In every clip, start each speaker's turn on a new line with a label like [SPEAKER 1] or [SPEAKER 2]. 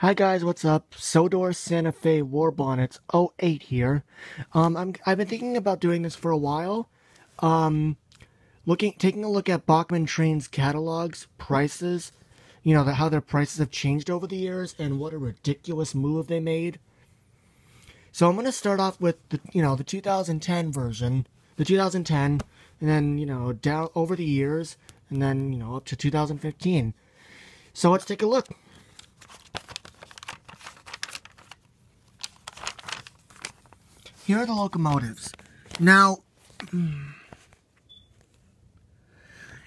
[SPEAKER 1] Hi guys, what's up? Sodor Santa Fe War Bonnets '08 here. I've been thinking about doing this for a while. Um, taking a look at Bachmann Trains catalogs, prices, how their prices have changed over the years, and what a ridiculous move they made. So I'm gonna start off with the 2010 version, the 2010, and then down over the years, and then up to 2015. So let's take a look. Here are the locomotives. Now,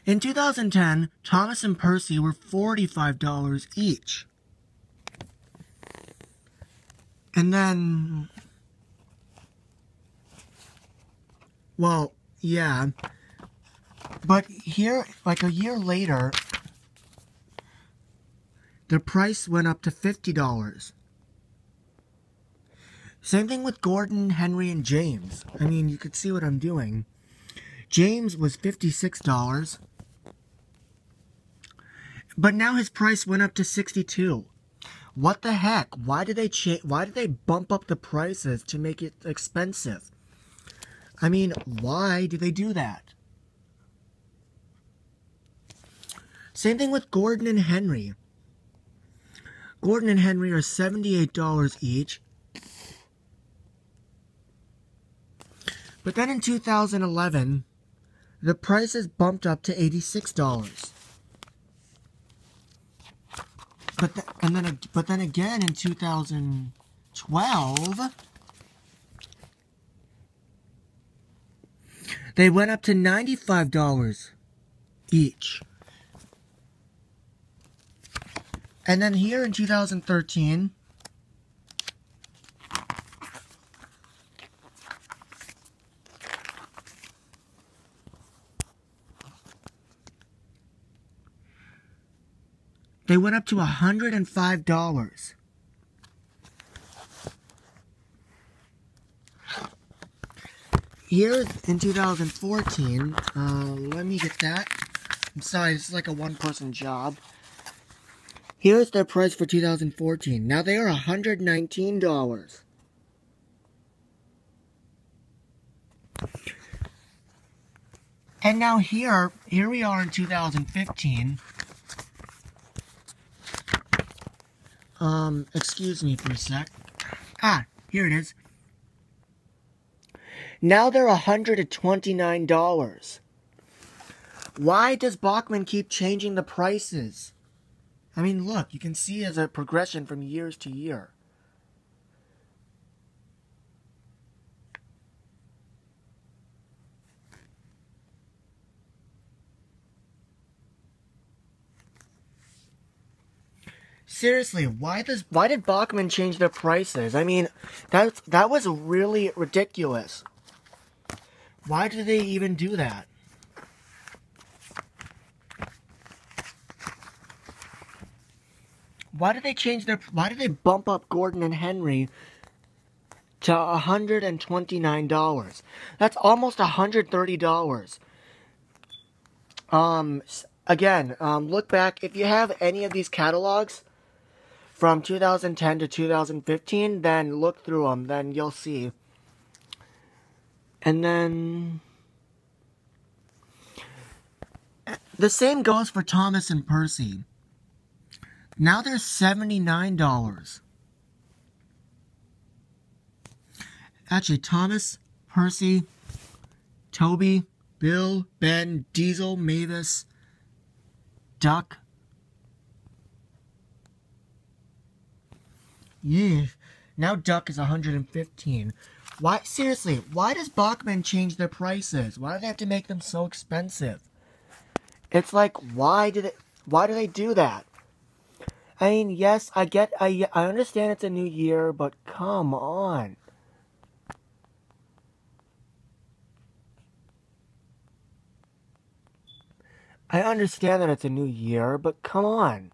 [SPEAKER 1] in 2010, Thomas and Percy were $45 each. And then, well, yeah. But here, like a year later, the price went up to $50. Same thing with Gordon, Henry, and James. I mean, you could see what I'm doing. James was $56. But now his price went up to $62. What the heck? Why did they bump up the prices to make it expensive? I mean, why do they do that? Same thing with Gordon and Henry. Gordon and Henry are $78 each. But then in 2011, the prices bumped up to $86. But then again in 2012, they went up to $95 each. And then here in 2013, they went up to $105. Here in 2014, let me get that. I'm sorry, this is like a one-person job. Here's their price for 2014. Now they are $119. And now here we are in 2015. Excuse me for a sec. Ah, here it is. Now they're $129. Why does Bachmann keep changing the prices? I mean, look, you can see as a progression from years to year. Seriously, why did Bachmann change their prices? I mean, that was really ridiculous. Why did they even do that? Why did they bump up Gordon and Henry to $129? That's almost $130. Again, look back. If you have any of these catalogs from 2010 to 2015, then look through them. Then you'll see. And then the same goes for Thomas and Percy. Now they're $79. Actually, Thomas, Percy, Toby, Bill, Ben, Diesel, Mavis, Duck. Yeah. Now Duck is $115. Why? Seriously, why does Bachmann change their prices? Why do they have to make them so expensive? It's like, why do they do that? I mean, yes, I understand it's a new year, but come on. I understand that it's a new year, but come on.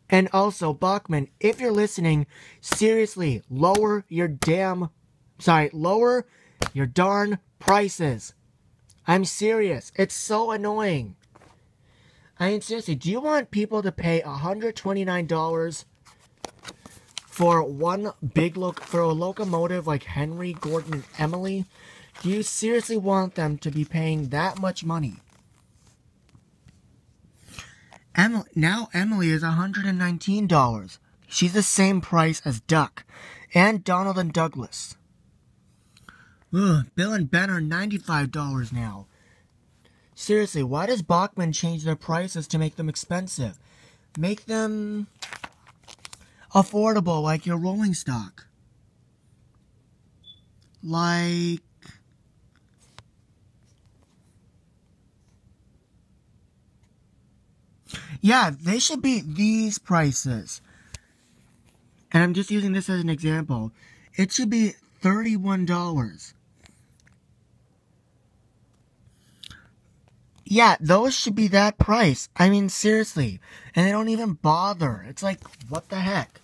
[SPEAKER 1] And also, Bachmann, if you're listening, seriously, lower your darn prices. I'm serious. It's so annoying. I mean, seriously, do you want people to pay $129 for for a locomotive like Henry, Gordon, and Emily? Do you seriously want them to be paying that much money? Now Emily is $119. She's the same price as Duck and Donald and Douglas. Ugh, Bill and Ben are $95 now. Seriously, why does Bachmann change their prices to make them expensive? Make them affordable like your rolling stock. Like... yeah, they should be these prices. And I'm just using this as an example. It should be $31. Yeah, those should be that price. I mean, seriously. And they don't even bother. It's like, what the heck?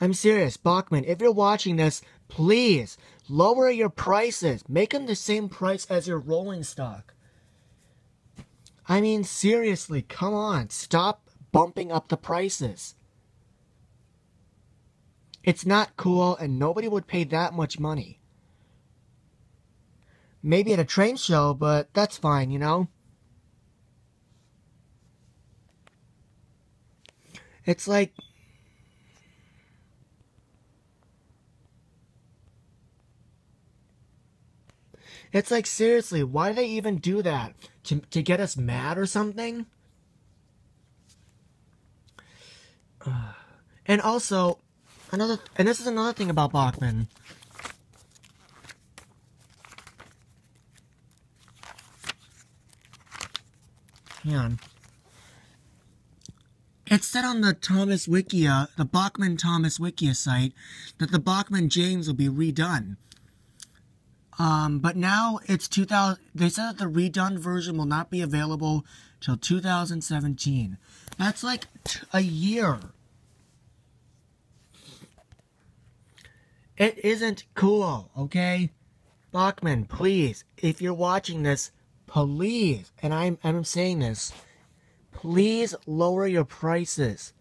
[SPEAKER 1] I'm serious, Bachmann, if you're watching this, please lower your prices. Make them the same price as your rolling stock. I mean, seriously, come on. Stop bumping up the prices. It's not cool, and nobody would pay that much money. Maybe at a train show, but that's fine, you know? It's like... it's like, seriously, why do they even do that? To get us mad or something? And also, and this is another thing about Bachmann. Hang on. It said on the Thomas Wikia, the Bachmann Thomas Wikia site, that the Bachmann James will be redone. But now it's 2000. They said that the redone version will not be available till 2017. That's like a year. It isn't cool, okay? Bachmann, please, if you're watching this, please, and I'm saying this, please lower your prices.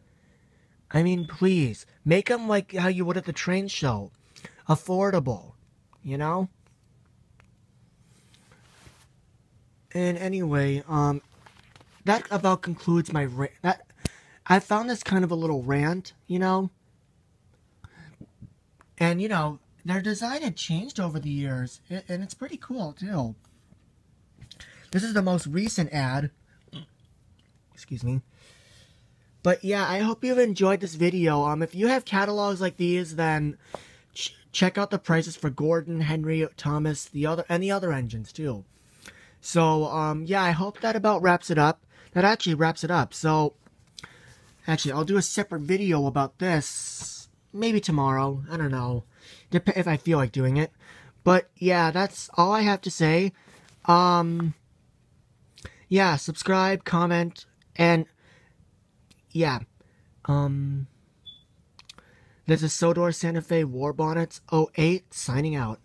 [SPEAKER 1] I mean, please, make them like how you would at the train show. Affordable, you know? And anyway, that about concludes my rant. I found this kind of a little rant, you know? And, you know, their design had changed over the years, and it's pretty cool, too. This is the most recent ad. Excuse me. But, yeah, I hope you've enjoyed this video. If you have catalogs like these, then check out the prices for Gordon, Henry, Thomas, the other engines, too. So, yeah, I hope that about wraps it up. That actually wraps it up. So, actually, I'll do a separate video about this. Maybe tomorrow. I don't know. If I feel like doing it. But, yeah, that's all I have to say. Yeah, subscribe, comment, and, yeah. This is Sodor Santa Fe War Bonnets 08 signing out.